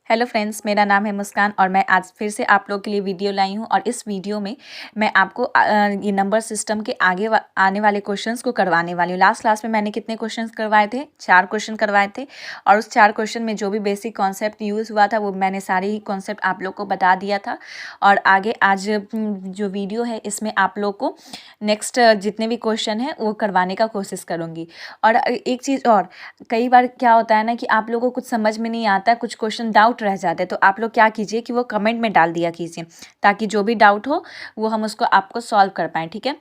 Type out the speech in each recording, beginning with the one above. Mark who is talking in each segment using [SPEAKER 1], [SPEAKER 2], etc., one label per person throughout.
[SPEAKER 1] Hello friends, मेरा नाम है मुस्कान और मैं आज फिर से आप लोगों के लिए वीडियो लाई हूँ। और इस वीडियो में मैं आपको ये नंबर सिस्टम के आगे आने वाले क्वेश्चंस को करवाने वाली हूँ। लास्ट क्लास में मैंने कितने क्वेश्चंस करवाए थे? 4 क्वेश्चन करवाए थे और उस 4 क्वेश्चन में जो भी बेसिक कॉन्सेप्ट यूज़ हुआ था वो मैंने सारे ही कॉन्सेप्ट आप लोग को बता दिया था। और आगे आज जो वीडियो है इसमें आप लोग को नेक्स्ट जितने भी क्वेश्चन हैं वो करवाने का कोशिश करूँगी। और एक चीज़ और, कई बार क्या होता है ना कि आप लोगों को कुछ समझ में नहीं आता, कुछ क्वेश्चन डाउट रह जाते हैं, तो आप लोग क्या कीजिए कि वो कमेंट में डाल दिया कीजिए ताकि जो भी डाउट हो वो हम उसको आपको सॉल्व कर पाएँ। ठीक है,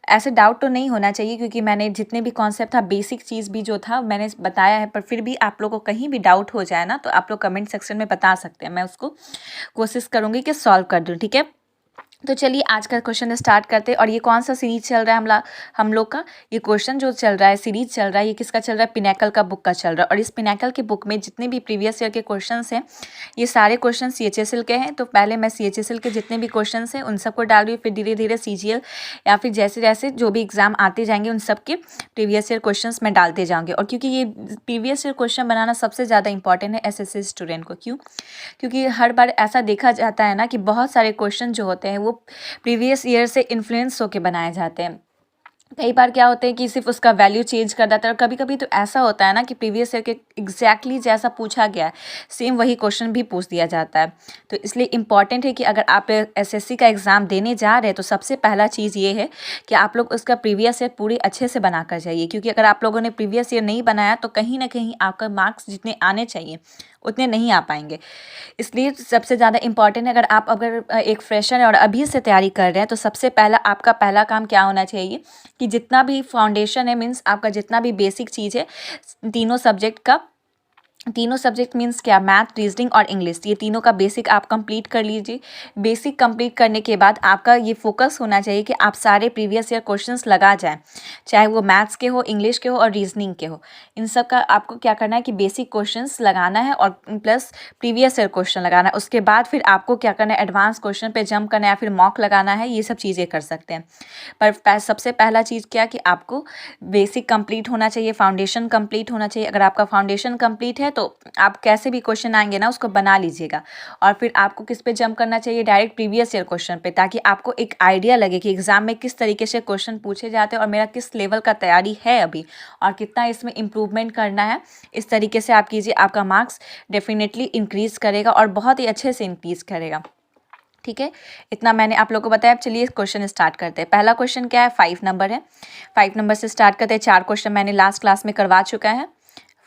[SPEAKER 1] ऐसे डाउट तो नहीं होना चाहिए क्योंकि मैंने जितने भी कॉन्सेप्ट था, बेसिक चीज़ भी जो था मैंने बताया है, पर फिर भी आप लोगों को कहीं भी डाउट हो जाए ना तो आप लोग कमेंट सेक्शन में बता सकते हैं, मैं उसको कोशिश करूँगी कि सॉल्व कर दूँ। ठीक है, तो चलिए आज का क्वेश्चन स्टार्ट करते हैं। और ये कौन सा सीरीज चल रहा है हम लोग का? ये क्वेश्चन जो चल रहा है, सीरीज चल रहा है, ये किसका चल रहा है? पिनाकल का बुक का चल रहा है। और इस पिनाकल के बुक में जितने भी प्रीवियस ईयर के क्वेश्चंस हैं, ये सारे क्वेश्चन CHSL के हैं। तो पहले मैं CHSL के जितने भी क्वेश्चंस हैं उन सबको डाल रही हूँ, फिर धीरे धीरे CGL या फिर जैसे जैसे जो भी एग्जाम आते जाएंगे उन सब के प्रीवियस ईयर क्वेश्चन मैं डालते जाऊँगी। और क्योंकि ये प्रीवियस ईयर क्वेश्चन बनाना सबसे ज़्यादा इंपॉर्टेंट है SSC स्टूडेंट को। क्यों? क्योंकि हर बार ऐसा देखा जाता है ना कि बहुत सारे क्वेश्चन जो होते हैं वो प्रीवियस ईयर से इन्फ्लुएंस होके बनाए जाते हैं। कई बार क्या होता है कि सिर्फ उसका वैल्यू चेंज कर देता है, और कभी कभी तो ऐसा होता है ना कि प्रीवियस ईयर के एग्जैक्टली जैसा पूछा गया है सेम वही क्वेश्चन भी पूछ दिया जाता है। तो इसलिए इम्पॉर्टेंट है कि अगर आप SSC का एग्ज़ाम देने जा रहे हैं तो सबसे पहला चीज़ ये है कि आप लोग उसका प्रीवियस ईयर पूरी अच्छे से बना कर जाइए। क्योंकि अगर आप लोगों ने प्रीवियस ईयर नहीं बनाया तो कहीं ना कहीं आपका मार्क्स जितने आने चाहिए उतने नहीं आ पाएंगे। इसलिए सबसे ज़्यादा इम्पॉर्टेंट है, अगर एक फ्रेशर है और अभी से तैयारी कर रहे हैं तो सबसे पहला आपका पहला काम क्या होना चाहिए कि जितना भी फाउंडेशन है, मीन्स आपका जितना भी बेसिक चीज़ है तीनों सब्जेक्ट मीन्स क्या, मैथ, रीजनिंग और इंग्लिश, ये तीनों का बेसिक आप कंप्लीट कर लीजिए। बेसिक कंप्लीट करने के बाद आपका ये फोकस होना चाहिए कि आप सारे प्रीवियस ईयर क्वेश्चंस लगा जाएं, चाहे वो मैथ्स के हो, इंग्लिश के हो और रीजनिंग के हो। इन सब का आपको क्या करना है कि बेसिक क्वेश्चंस लगाना है और प्लस प्रीवियस ईयर क्वेश्चन लगाना है। उसके बाद फिर आपको क्या करना है, एडवांस क्वेश्चन पे जंप करना है या फिर मॉक लगाना है, ये सब चीज़ें कर सकते हैं। पर सबसे पहला चीज़ क्या कि आपको बेसिक कंप्लीट होना चाहिए, फाउंडेशन कंप्लीट होना चाहिए। अगर आपका फाउंडेशन कंप्लीट है तो आप कैसे भी क्वेश्चन आएंगे ना उसको बना लीजिएगा। और फिर आपको किस पे जंप करना चाहिए, डायरेक्ट प्रीवियस ईयर क्वेश्चन पे, ताकि आपको एक आइडिया लगे कि एग्जाम में किस तरीके से क्वेश्चन पूछे जाते हैं और मेरा किस लेवल का तैयारी है अभी और कितना इसमें इम्प्रूवमेंट करना है। इस तरीके से आप कीजिए, आपका मार्क्स डेफिनेटली इंक्रीज करेगा और बहुत ही अच्छे से इंक्रीज करेगा। ठीक है, इतना मैंने आप लोगों को बताया। अब चलिए क्वेश्चन स्टार्ट करते हैं। पहला क्वेश्चन क्या है, 5 नंबर है। 5 नंबर से स्टार्ट करते हैं। 4 क्वेश्चन मैंने लास्ट क्लास में करवा चुका है।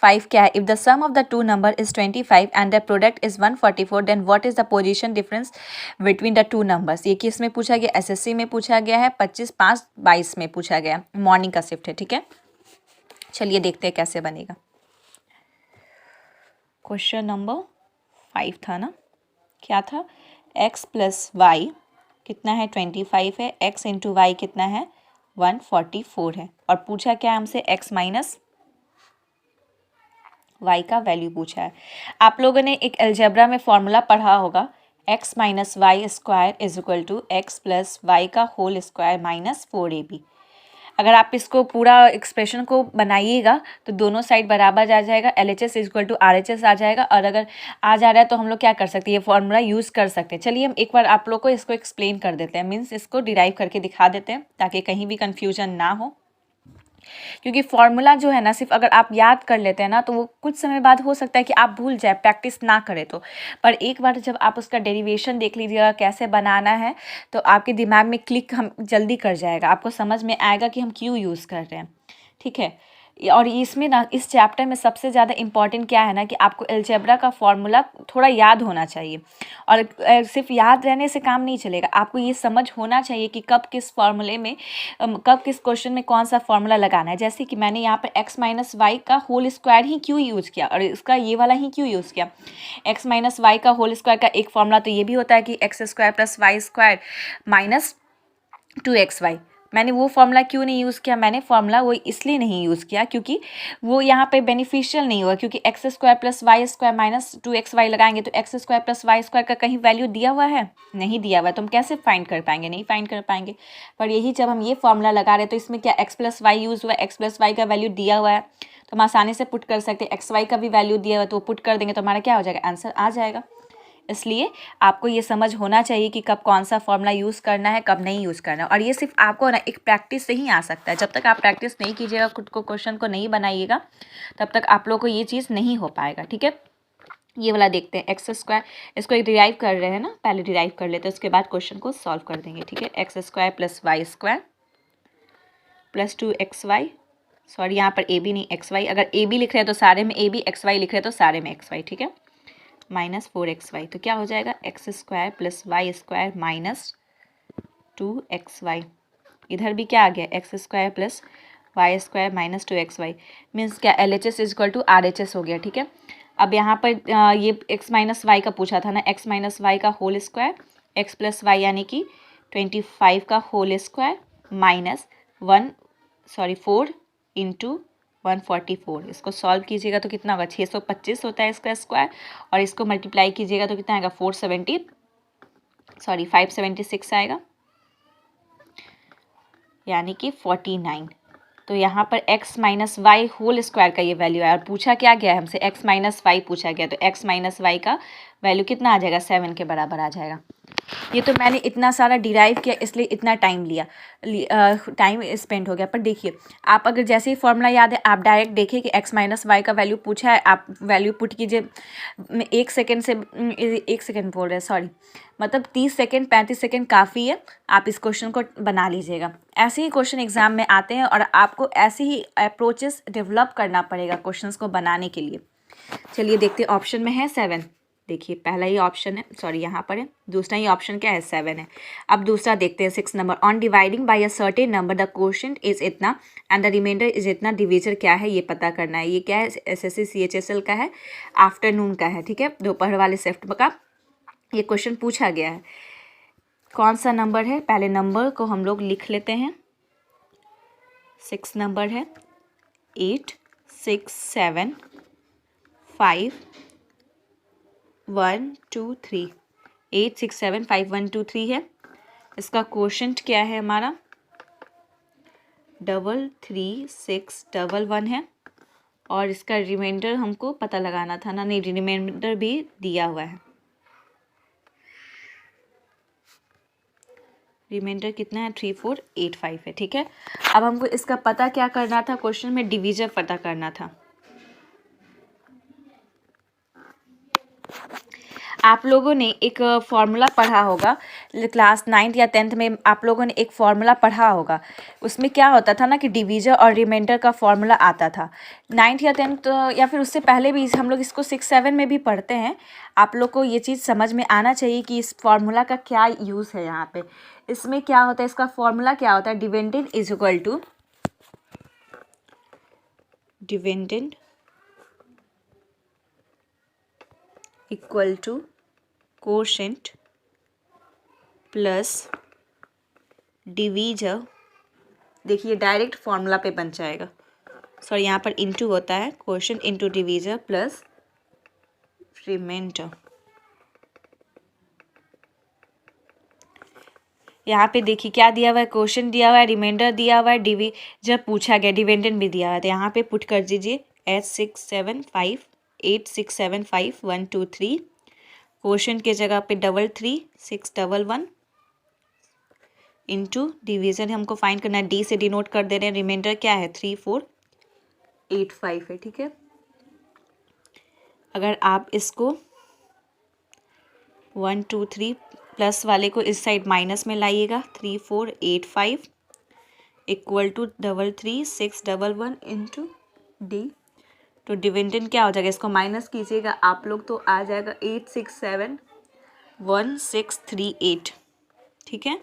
[SPEAKER 1] 5 क्या है, if the sum of the two number is 25 and the product is 144 then what is the position difference between the two numbers. ये किस में पूछा गया, SSC में पूछा गया है, 25/5/22 में पूछा गया, मॉर्निंग का शिफ्ट है। ठीक है, चलिए देखते हैं कैसे बनेगा। क्वेश्चन नंबर 5 था ना, क्या था, x प्लस वाई कितना है, 25 है, x इंटू वाई कितना है, 144 है। और पूछा क्या हमसे, x माइनस वाई का वैल्यू पूछा है। आप लोगों ने एक अलजेब्रा में फॉर्मूला पढ़ा होगा, x minus y square is equal to x plus y का होल स्क्वायर माइनस 4ab। अगर आप इसको पूरा एक्सप्रेशन को बनाइएगा तो दोनों साइड बराबर आ जाएगा, LHS इक्वल टू RHS आ जाएगा। और अगर आ जा रहा है तो हम लोग क्या कर सकते हैं, ये फॉर्मूला यूज़ कर सकते हैं। चलिए हम एक बार आप लोग को इसको एक्सप्लेन कर देते हैं, मीन्स इसको डिराइव करके दिखा देते हैं ताकि कहीं भी कन्फ्यूजन ना हो। क्योंकि फॉर्मूला जो है ना, सिर्फ अगर आप याद कर लेते हैं ना तो वो कुछ समय बाद हो सकता है कि आप भूल जाए, प्रैक्टिस ना करें तो। पर एक बार जब आप उसका डेरिवेशन देख लीजिएगा कैसे बनाना है तो आपके दिमाग में क्लिक हम जल्दी कर जाएगा, आपको समझ में आएगा कि हम क्यों यूज़ कर रहे हैं। ठीक है, और इसमें ना, इस चैप्टर में सबसे ज़्यादा इम्पॉर्टेंट क्या है ना कि आपको अलजेब्रा का फॉर्मूला थोड़ा याद होना चाहिए। और सिर्फ याद रहने से काम नहीं चलेगा, आपको ये समझ होना चाहिए कि कब किस फॉर्मूले में कब किस क्वेश्चन में कौन सा फॉर्मूला लगाना है। जैसे कि मैंने यहाँ पर x माइनस वाई का होल स्क्वायर ही क्यों यूज़ किया और इसका ये वाला ही क्यों यूज़ किया। x माइनस वाई का होल स्क्वायर का एक फॉर्मूला तो ये भी होता है कि x square plus y square minus 2xy। मैंने वो फॉर्मूला क्यों नहीं यूज़ किया, मैंने फॉर्मूला वो इसलिए नहीं यूज़ किया क्योंकि वो यहाँ पे बेनिफिशियल नहीं हुआ, क्योंकि x square plus y square minus 2xy लगाएंगे तो x square plus y square का कहीं वैल्यू दिया हुआ है, नहीं दिया हुआ है, तो हम कैसे फाइंड कर पाएंगे, नहीं फाइंड कर पाएंगे। पर यही जब हम ये फॉर्मूला लगा रहे हैं तो इसमें क्या एक्स प्लस वाई यूज़ हुआ है, एक्स प्लस वाई का वैल्यू दिया हुआ है तो हम आसानी से पुट कर सकते हैं, एक्स वाई का भी वैल्यू दिया हुआ है तो वो पुट कर देंगे तो हमारा क्या हो जाएगा, आंसर आ जाएगा। इसलिए आपको ये समझ होना चाहिए कि कब कौन सा फॉर्मूला यूज़ करना है, कब नहीं यूज़ करना है। और ये सिर्फ आपको ना एक प्रैक्टिस से ही आ सकता है। जब तक आप प्रैक्टिस नहीं कीजिएगा, खुद को क्वेश्चन को नहीं बनाइएगा, तब तक आप लोग को ये चीज़ नहीं हो पाएगा। ठीक है, ये वाला देखते हैं, एक्स स्क्वायर, इसको एक डिराइव कर रहे हैं ना, पहले डिराइव कर लेते हैं, उसके बाद क्वेश्चन को सॉल्व कर देंगे। ठीक है, x square plus y square plus 2xy, sorry यहाँ पर ए बी नहीं एक्स वाई, अगर ए बी लिख रहे हैं तो सारे में ए बी, एक्स वाई लिख रहे हैं तो सारे में एक्स वाई। ठीक है, माइनस 4xy, तो क्या हो जाएगा, x square plus y square minus 2xy। इधर भी क्या आ गया, x square plus y square minus 2xy, means क्या, LHS is equal to RHS हो गया। ठीक है, अब यहाँ पर ये x माइनस वाई का पूछा था ना, x माइनस वाई का whole square, x plus y यानी कि 25 का होल स्क्वायर माइनस 4 इंटू 144, इसको सॉल्व कीजिएगा तो कितना होगा, 625 होता है इसका स्क्वायर, और इसको मल्टीप्लाई कीजिएगा तो कितना आएगा, 576 आएगा, यानी कि 49। तो यहाँ पर x minus y whole square का ये वैल्यू है, और पूछा क्या गया है हमसे, x माइनस वाई पूछा गया, तो x माइनस वाई का वैल्यू कितना आ जाएगा, 7 के बराबर आ जाएगा। ये तो मैंने इतना सारा डिराइव किया इसलिए इतना टाइम टाइम स्पेंड हो गया। पर देखिए, आप अगर जैसे ही फॉर्मूला याद है, आप डायरेक्ट देखिए कि x माइनस वाई का वैल्यू पूछा है, आप वैल्यू पुट कीजिए, 1 सेकेंड बोल रहे हैं, सॉरी, मतलब 30 सेकेंड 35 सेकेंड काफ़ी है, आप इस क्वेश्चन को बना लीजिएगा। ऐसे ही क्वेश्चन एग्जाम में आते हैं और आपको ऐसे ही अप्रोचेस डेवलप करना पड़ेगा क्वेश्चंस को बनाने के लिए। चलिए देखते हैं, ऑप्शन में है 7, देखिए पहला ही ऑप्शन है, सॉरी यहाँ पर है, दूसरा ही ऑप्शन क्या है, 7 है। अब दूसरा देखते हैं, 6 number, on dividing by a certain number the quotient is इतना एंड द रिमाइंडर इज इतना, डिवीजर क्या है ये पता करना है। ये क्या है, SSC CHSL का है, आफ्टरनून का है। ठीक है, दोपहर वाले शिफ्ट का ये क्वेश्चन पूछा गया है। कौन सा नंबर है, पहले नंबर को हम लोग लिख लेते हैं, 6 नंबर है 8 6 7 5 1 2 3, 8 6 7 5 1 2 3 है। इसका क्वोशिएंट क्या है हमारा, 33611 है, और इसका रिमाइंडर हमको पता लगाना था ना, नहीं रिमाइंडर भी दिया हुआ है, रिमाइंडर कितना है, 3485 है। ठीक है, अब हमको इसका पता क्या करना था, क्वेश्चन में डिवीजर पता करना था। आप लोगों ने एक फॉर्मूला पढ़ा होगा क्लास 9th या 10th में, आप लोगों ने एक फॉर्मूला पढ़ा होगा, उसमें क्या होता था ना कि डिवीजर और रिमाइंडर का फॉर्मूला आता था। 9th या 10th या फिर उससे पहले भी हम लोग इसको 6-7 में भी पढ़ते हैं। आप लोग को ये चीज़ समझ में आना चाहिए कि इस फॉर्मूला का क्या यूज़ है। यहाँ पे इसमें क्या होता है, इसका फॉर्मूला क्या होता है, dividend is equal to dividend equal to quotient plus divisor. देखिए डायरेक्ट फॉर्मूला पे बन जाएगा, सॉरी यहाँ पर इनटू होता है, quotient into divisor plus remainder. यहाँ पे देखिए क्या दिया हुआ है, क्वोशिएंट दिया हुआ है, रिमाइंडर दिया हुआ है, डिवीजर पूछा गया, डिविडेंड भी दिया हुआ है। तो यहाँ पे पुट कर दीजिए 8 6 7 5 1 2 3, क्वोशिएंट के जगह पे 33611 इंटू डिवीजन हमको फाइंड करना है, डी से डिनोट कर दे रहे हैं, रिमाइंडर क्या है 3485 है। ठीक है, अगर आप इसको 1 2 3 प्लस वाले को इस साइड माइनस में लाइएगा, 3485 इक्वल टू 33611 इंटू डी, तो डिविडेंड क्या हो जाएगा, इसको माइनस कीजिएगा आप लोग तो आ जाएगा 8671,638। ठीक है,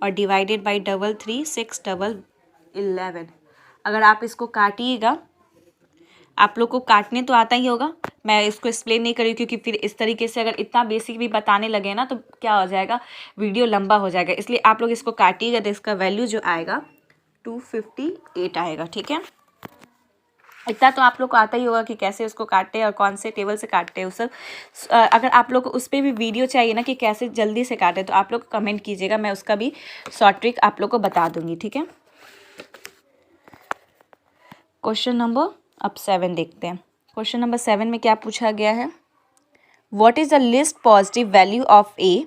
[SPEAKER 1] और डिवाइडेड बाई 33611। अगर आप इसको काटिएगा, आप लोग को काटने तो आता ही होगा, मैं इसको एक्सप्लेन नहीं करी क्योंकि फिर इस तरीके से अगर इतना बेसिक भी बताने लगे ना तो क्या हो जाएगा, वीडियो लंबा हो जाएगा। इसलिए आप लोग इसको काटिएगा तो इसका वैल्यू जो आएगा 258 आएगा। ठीक है, इतना तो आप लोग को आता ही होगा कि कैसे उसको काटते हैं और कौन से टेबल से काटते हैं उस सब। अगर आप लोग को उस पर भी वीडियो चाहिए ना कि कैसे जल्दी से काटें तो आप लोग कमेंट कीजिएगा, मैं उसका भी शॉर्ट ट्रिक आप लोग को बता दूंगी। ठीक है, क्वेश्चन नंबर अब 7 देखते हैं। क्वेश्चन नंबर 7 में क्या पूछा गया है, what is the least positive value of A,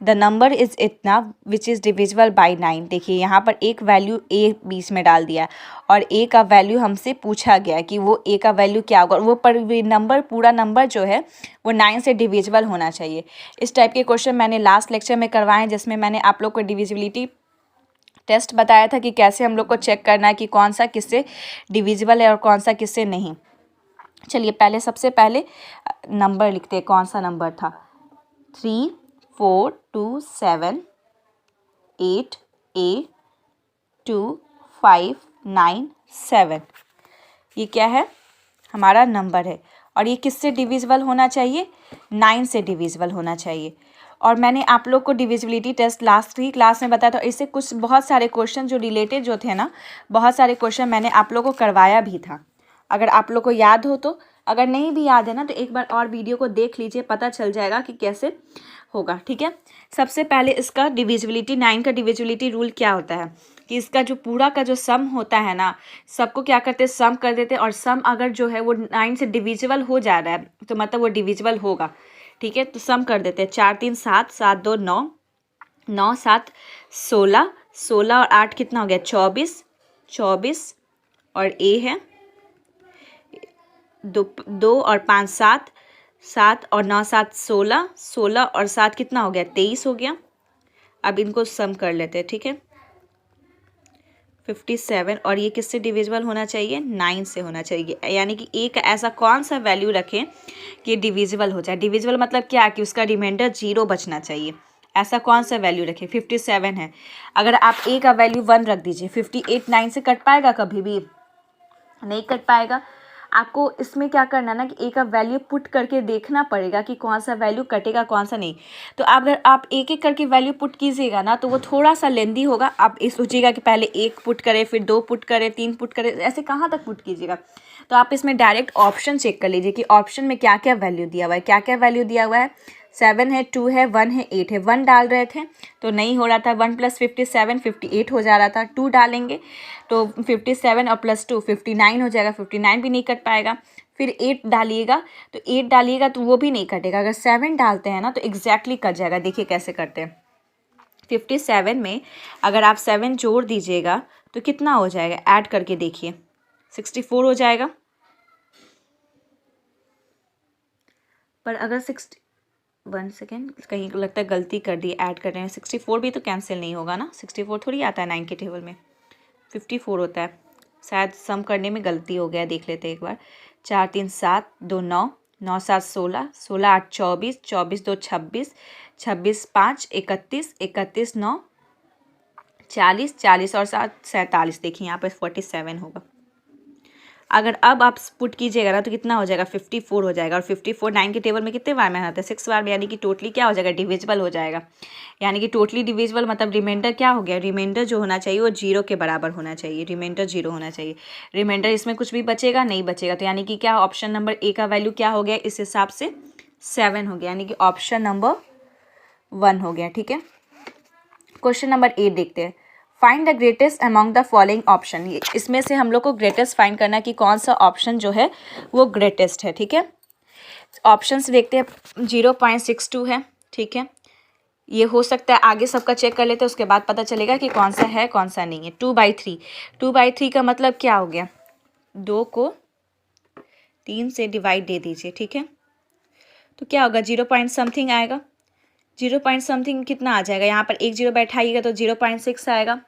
[SPEAKER 1] the number is इतना विच इज़ डिविजिबल बाई 9। देखिए यहाँ पर एक वैल्यू ए बीच में डाल दिया है और ए का वैल्यू हमसे पूछा गया कि वो ए का वैल्यू क्या होगा, वो पर नंबर पूरा नंबर जो है वो 9 से डिविजिबल होना चाहिए। इस टाइप के क्वेश्चन मैंने लास्ट लेक्चर में करवाए हैं, जिसमें मैंने आप लोग को डिविजिबिलिटी टेस्ट बताया था कि कैसे हम लोग को चेक करना है कि कौन सा किससे डिविजिबल है और कौन सा किससे नहीं। चलिए पहले सबसे पहले नंबर लिखते हैं, कौन सा नंबर था, 3 4 2 7 8 A 2 5 9 7। ये क्या है, हमारा नंबर है और ये किससे डिविजिबल होना चाहिए, 9 से डिविजिबल होना चाहिए। और मैंने आप लोग को डिविजिबिलिटी टेस्ट लास्ट ही क्लास में बताया था। इससे कुछ बहुत सारे क्वेश्चन जो रिलेटेड जो थे ना, बहुत सारे क्वेश्चन मैंने आप लोग को करवाया भी था। अगर आप लोग को याद हो तो, अगर नहीं भी याद है ना तो एक बार और वीडियो को देख लीजिए, पता चल जाएगा कि कैसे होगा। ठीक है, सबसे पहले इसका डिविजिबिलिटी 9 का डिविजिबिलिटी रूल क्या होता है कि इसका जो पूरा का जो सम होता है ना, सबको क्या करते हैं, सम कर देते हैं। और सम अगर जो है वो 9 से डिविजिबल हो जा रहा है तो मतलब वो डिविजिबल होगा। ठीक है, तो सम कर देते हैं, 4 3 7 7 2 9 9 7 16 16 और 8 कितना हो गया, 24 24 और ए है 2 और 5 7 7 और 9 7 16 16 और 7 कितना हो गया, 23 हो गया। अब इनको सम कर लेते हैं। ठीक है, 57 और ये किससे डिविजिबल होना चाहिए, 9 से होना चाहिए। यानी कि एक ऐसा कौन सा वैल्यू रखें कि डिविजिबल हो जाए। डिविजिबल मतलब क्या, कि उसका रिमाइंडर 0 बचना चाहिए। ऐसा कौन सा वैल्यू रखें, 57 है, अगर आप ए का वैल्यू 1 रख दीजिए, 58 9 से कट पाएगा, कभी भी नहीं कट पाएगा। आपको इसमें क्या करना ना कि ए का वैल्यू पुट करके देखना पड़ेगा कि कौन सा वैल्यू कटेगा कौन सा नहीं। तो अगर आप एक एक करके वैल्यू पुट कीजिएगा ना तो वो थोड़ा सा लेंदी होगा। आप ये सोचिएगा कि पहले 1 पुट करें, फिर 2 पुट करें, 3 पुट करें, ऐसे कहाँ तक पुट कीजिएगा। तो आप इसमें डायरेक्ट ऑप्शन चेक कर लीजिए कि ऑप्शन में क्या क्या वैल्यू दिया हुआ है, क्या क्या वैल्यू दिया हुआ है। 7 है, 2 है, 1 है, 8 है। 1 डाल रहे थे तो नहीं हो रहा था, 1 + 57 58 हो जा रहा था। 2 डालेंगे तो 57 और +2 59 हो जाएगा, 59 भी नहीं कट पाएगा। फिर 8 डालिएगा तो 8 डालिएगा तो वो भी नहीं कटेगा। अगर 7 डालते हैं ना तो एग्जैक्टली कट जाएगा। देखिए कैसे करते हैं, 57 में अगर आप 7 जोड़ दीजिएगा तो कितना हो जाएगा, ऐड करके देखिए, 64 हो जाएगा। पर अगर 1 सेकेंड, कहीं लगता है गलती कर दी, ऐड कर रहे हैं, 64 भी तो कैंसिल नहीं होगा ना, 64 थोड़ी आता है 9 के टेबल में, 54 होता है। शायद सम करने में गलती हो गया, देख लेते हैं एक बार। 4 3 7 2 9 9 7 16 16 8 24 24 2 26 26 5 31 31 9 40 40 और 7 47। देखिए यहाँ पर 47 होगा। अगर अब आप पुट कीजिएगा ना तो कितना हो जाएगा, 54 हो जाएगा। और 54 9 के टेबल में कितने बार में आता है, 6 बार में। यानी कि टोटली क्या हो जाएगा, डिविजिबल हो जाएगा। यानी कि टोटली डिविजिबल मतलब रिमाइंडर क्या हो गया, रिमाइंडर जो होना चाहिए वो 0 के बराबर होना चाहिए। रिमाइंडर 0 होना चाहिए। रिमाइंडर इसमें कुछ भी बचेगा नहीं बचेगा। तो यानी कि क्या, ऑप्शन नंबर ए का वैल्यू क्या हो गया, इस हिसाब से 7 हो गया। यानी कि ऑप्शन नंबर 1 हो गया। ठीक है, क्वेश्चन नंबर 8 देखते हैं। Find the greatest among the following option. इसमें से हम लोग को ग्रेटेस्ट फाइंड करना है कि कौन सा ऑप्शन जो है वो ग्रेटेस्ट है। ठीक है, ऑप्शंस देखते हैं। 0.62 है। ठीक है, ये हो सकता है, आगे सबका चेक कर लेते हैं, उसके बाद पता चलेगा कि कौन सा है कौन सा नहीं है। 2/3, 2/3 का मतलब क्या हो गया, 2 को 3 से डिवाइड दे दीजिए। ठीक है, तो क्या होगा, 0 पॉइंट समथिंग आएगा। 0 पॉइंट समथिंग कितना आ जाएगा, यहाँ पर एक 0 बैठाइएगा तो 0.6 आएगा,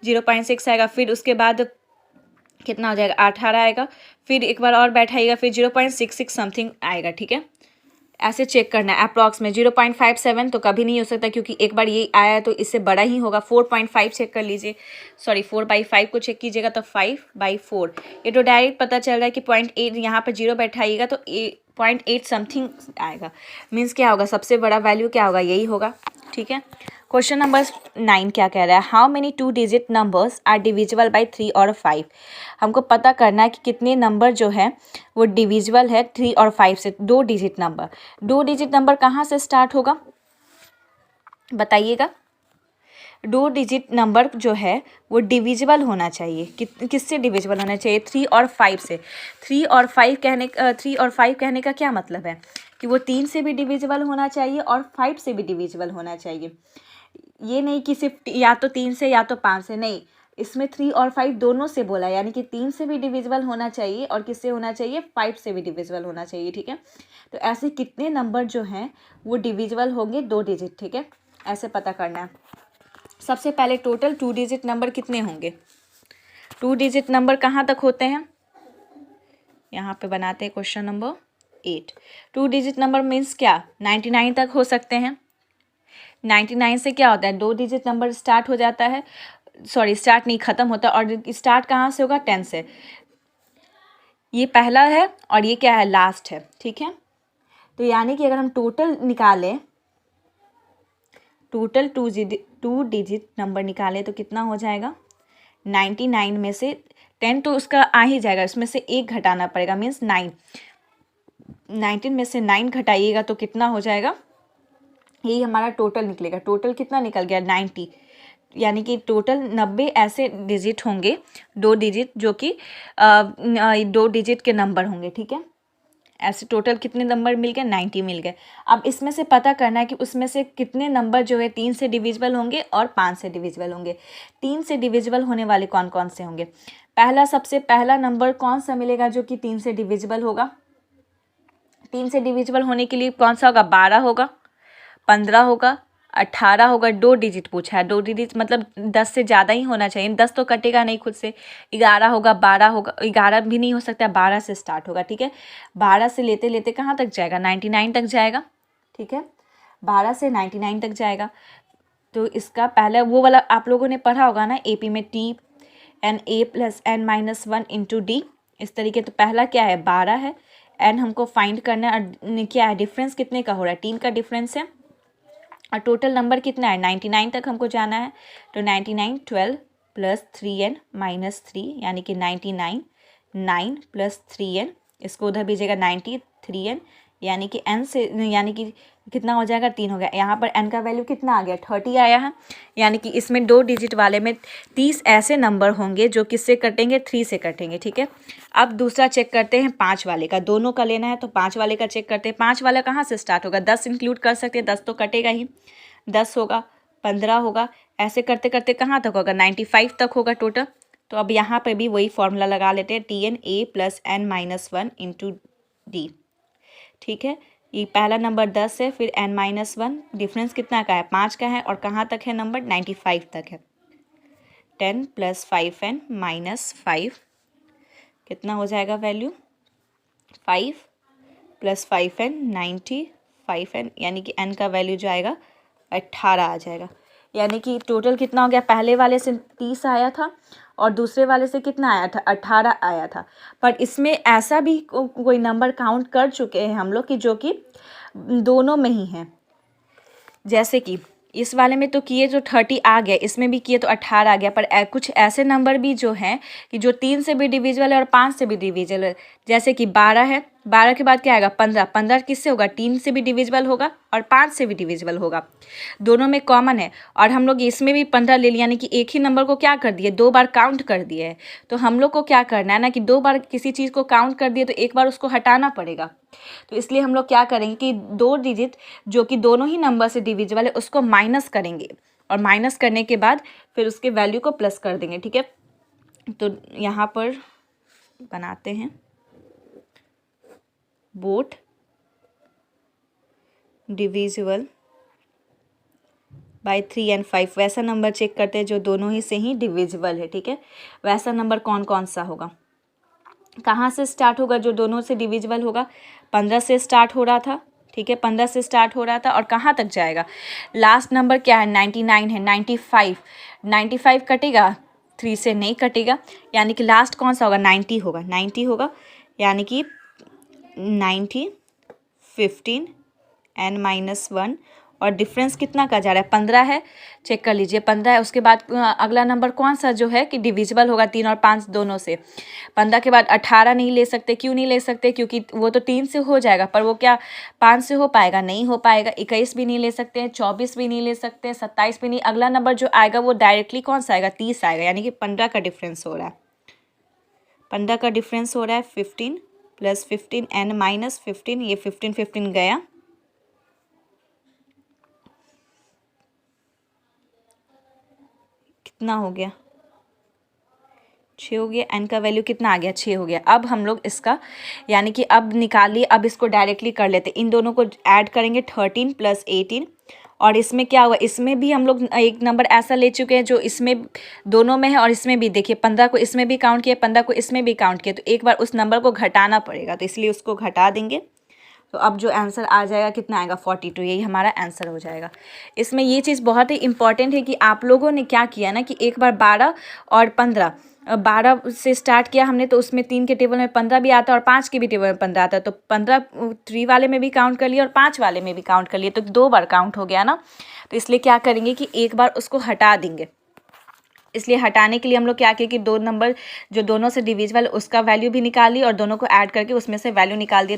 [SPEAKER 1] 0.6 आएगा। फिर उसके बाद कितना हो जाएगा, 18 आएगा। फिर एक बार और बैठाइएगा, फिर 0.66 समथिंग आएगा। ठीक है, ऐसे चेक करना है अप्रॉक्स में। 0.57 तो कभी नहीं हो सकता क्योंकि एक बार ये आया है तो इससे बड़ा ही होगा। 4.5 चेक कर लीजिए, सॉरी 4/5 को चेक कीजिएगा तो 5/4। ये तो डायरेक्ट पता चल रहा है कि 0.8 यहाँ पर 0 बैठाइएगा तो 0.8 समथिंग आएगा। मीन्स क्या होगा, सबसे बड़ा वैल्यू क्या होगा, यही होगा। ठीक है। क्वेश्चन नंबर 9 क्या कह रहा है, how many 2 digit numbers are divisible by 3 और 5। हमको पता करना है कि कितने नंबर जो है वो डिविजिबल है 3 और 5 से। 2 डिजिट नंबर, 2 डिजिट नंबर कहाँ से स्टार्ट होगा बताइएगा। 2 डिजिट नंबर जो है वो डिविजिबल होना चाहिए, किससे डिविजिबल होना चाहिए, 3 और 5 से। 3 और 5 कहने का क्या मतलब है कि वो 3 से भी डिविजिबल होना चाहिए और 5 से भी डिविजिबल होना चाहिए। ये नहीं कि सिर्फ या तो 3 से या तो 5 से, नहीं, इसमें 3 और 5 दोनों से बोला, यानी कि 3 से भी डिविजिबल होना चाहिए और किससे होना चाहिए, 5 से भी डिविजिबल होना चाहिए। ठीक है। तो ऐसे कितने नंबर जो हैं वो डिविजिबल होंगे 2 डिजिट। ठीक है, ऐसे पता करना है। सबसे पहले टोटल 2 डिजिट नंबर कितने होंगे। 2 डिजिट नंबर कहाँ तक होते हैं, यहाँ पे बनाते हैं question number 8। 2 digit number means क्या, 99 तक हो सकते हैं। 99 से क्या होता है, 2 डिजिट नंबर स्टार्ट हो जाता है, सॉरी स्टार्ट नहीं, ख़त्म होता है। और स्टार्ट कहाँ से होगा, 10 से। ये पहला है और ये क्या है, लास्ट है। ठीक है। तो यानी कि अगर हम टोटल निकालें, टोटल 2 डिजिट नंबर निकालें तो कितना हो जाएगा, 99 में से 10 तो उसका आ ही जाएगा, इसमें से 1 घटाना पड़ेगा, मीन्स 9। 19 में से 9 घटाइएगा तो कितना हो जाएगा, यही हमारा टोटल निकलेगा। टोटल कितना निकल गया, 90। यानी कि टोटल 90 ऐसे डिजिट होंगे, 2 डिजिट, जो कि 2 डिजिट के नंबर होंगे। ठीक है। ऐसे टोटल कितने नंबर मिल गए, 90 मिल गए। अब इसमें से पता करना है कि उसमें से कितने नंबर जो है 3 से डिविजिबल होंगे और 5 से डिविजिबल होंगे। 3 से डिविजिबल होने वाले कौन कौन से होंगे, सबसे पहला नंबर कौन सा मिलेगा जो कि 3 से डिविजिबल होगा। 3 से डिविजिबल होने के लिए कौन सा होगा, 12 होगा, 15 होगा, 18 होगा। 2 डिजिट पूछा है, 2 डिजिट मतलब 10 से ज़्यादा ही होना चाहिए, 10 तो कटेगा नहीं खुद से। 11 होगा, 12 होगा, 11 भी नहीं हो सकता, 12 से स्टार्ट होगा। ठीक है। 12 से लेते लेते कहाँ तक जाएगा, 99 तक जाएगा। ठीक है। 12 से 99 तक जाएगा। तो इसका पहला वो वाला आप लोगों ने पढ़ा होगा ना AP में, T(n)(a + n-1 × d, इस तरीके। तो पहला क्या है, 12 है, n हमको फाइंड करना है, क्या है, डिफरेंस कितने का हो रहा है, 3 का डिफरेंस है, और टोटल नंबर कितना है, 99 तक हमको जाना है। तो 99 12 + 3n-3, यानी कि 99, 9 + 3n, इसको उधर भेजिएगा 90, 3n, यानी कि n से, यानी कि कितना हो जाएगा, 3 हो गया। यहाँ पर n का वैल्यू कितना आ गया, 30 आया है। यानी कि इसमें 2 डिजिट वाले में 30 ऐसे नंबर होंगे जो किससे कटेंगे, 3 से कटेंगे। ठीक है। अब दूसरा चेक करते हैं 5 वाले का, दोनों का लेना है तो 5 वाले का चेक करते हैं। 5 वाला कहाँ से स्टार्ट होगा, 10 इंक्लूड कर सकते हैं, 10 तो कटेगा ही, 10 होगा, 15 होगा, ऐसे करते करते कहाँ तक होगा, 95 तक होगा टोटल। तो अब यहाँ पे भी वही फॉर्मूला लगा लेते हैं, T(n)(a + n-1 × d। ठीक है। ये पहला नंबर 10 है, फिर n-1, डिफरेंस कितना का है, 5 का है, और कहाँ तक है नंबर, 95 तक है। 10 + 5n - 5 कितना हो जाएगा वैल्यू, 5 + 5n 90, 5n, यानी कि n का वैल्यू जो आएगा 18 आ जाएगा। यानी कि टोटल कितना हो गया, पहले वाले से 30 आया था और दूसरे वाले से कितना आया था, 18 आया था। पर इसमें ऐसा भी कोई नंबर काउंट कर चुके हैं हम लोग कि जो कि दोनों में ही हैं। जैसे कि इस वाले में तो किए जो 30 आ गया, इसमें भी किए तो 18 आ गया। पर कुछ ऐसे नंबर भी जो हैं कि जो 3 से भी डिविजिबल है और 5 से भी डिविजिबल है। जैसे कि 12 है, 12 के बाद क्या आएगा, 15, 15 किससे होगा, 3 से भी डिविजिबल होगा और 5 से भी डिविजिबल होगा, दोनों में कॉमन है। और हम लोग इसमें भी 15 ले लिया, यानी कि एक ही नंबर को क्या कर दिए, 2 बार काउंट कर दिए है। तो हम लोग को क्या करना है ना, कि 2 बार किसी चीज़ को काउंट कर दिए तो एक बार उसको हटाना पड़ेगा। तो इसलिए हम लोग क्या करेंगे कि 2 डिजिट जो कि दोनों ही नंबर से डिविजिबल है उसको माइनस करेंगे, और माइनस करने के बाद फिर उसके वैल्यू को प्लस कर देंगे। ठीक है। तो यहाँ पर बनाते हैं बोथ डिविजिबल बाय 3 और 5, वैसा नंबर चेक करते हैं जो दोनों ही से ही डिविजिबल है। ठीक है। वैसा नंबर कौन कौन सा होगा, कहाँ से स्टार्ट होगा, जो दोनों से डिविजिबल होगा, 15 से स्टार्ट हो रहा था। ठीक है। 15 से स्टार्ट हो रहा था और कहाँ तक जाएगा, लास्ट नंबर क्या है, 99 है, 95, 95 कटेगा, 3 से नहीं कटेगा, यानी कि लास्ट कौन सा होगा, 90 होगा, 90 होगा, यानी कि 90 15 n माइनस 1 और डिफरेंस कितना का जा रहा है 15 है, चेक कर लीजिए 15 है। उसके बाद अगला नंबर कौन सा जो है कि डिविजिबल होगा 3 और 5 दोनों से। 15 के बाद 18 नहीं ले सकते, क्यों नहीं ले सकते, क्योंकि वो तो 3 से हो जाएगा, पर वो क्या 5 से हो पाएगा, नहीं हो पाएगा। 21 भी नहीं ले सकते हैं, 24 भी नहीं ले सकते हैं, 27 भी नहीं। अगला नंबर जो आएगा वो डायरेक्टली कौन सा आएगा 30 आएगा, यानी कि 15 का डिफरेंस हो रहा है। 15 का डिफरेंस हो रहा है 15 प्लस 15 n माइनस 15, ये 15 गया, कितना हो गया 6 हो गया। n का वैल्यू कितना आ गया 6 हो गया। अब हम लोग इसका यानी कि अब निकालिए, अब इसको डायरेक्टली कर लेते, इन दोनों को ऐड करेंगे 13 प्लस 18 और इसमें क्या हुआ, इसमें भी हम लोग एक नंबर ऐसा ले चुके हैं जो इसमें दोनों में है और इसमें भी। देखिए 15 को इसमें भी काउंट किया, 15 को इसमें भी काउंट किया, तो एक बार उस नंबर को घटाना पड़ेगा, तो इसलिए उसको घटा देंगे। तो अब जो आंसर आ जाएगा कितना आएगा 42, यही हमारा आंसर हो जाएगा। इसमें ये चीज़ बहुत ही इंपॉर्टेंट है कि आप लोगों ने क्या किया ना कि एक बार 12 और 15, 12 से स्टार्ट किया हमने, तो उसमें 3 के टेबल में 15 भी आता है और 5 के भी टेबल में 15 आता है, तो 15 3 वाले में भी काउंट कर लिया और 5 वाले में भी काउंट कर लिया, तो 2 बार काउंट हो गया ना। तो इसलिए क्या करेंगे कि एक बार उसको हटा देंगे। इसलिए हटाने के लिए हम लोग क्या किए कि 2 नंबर जो दोनों से डिविजिबल उसका वैल्यू भी निकाल ली और दोनों को ऐड करके उसमें से वैल्यू निकाल दिया।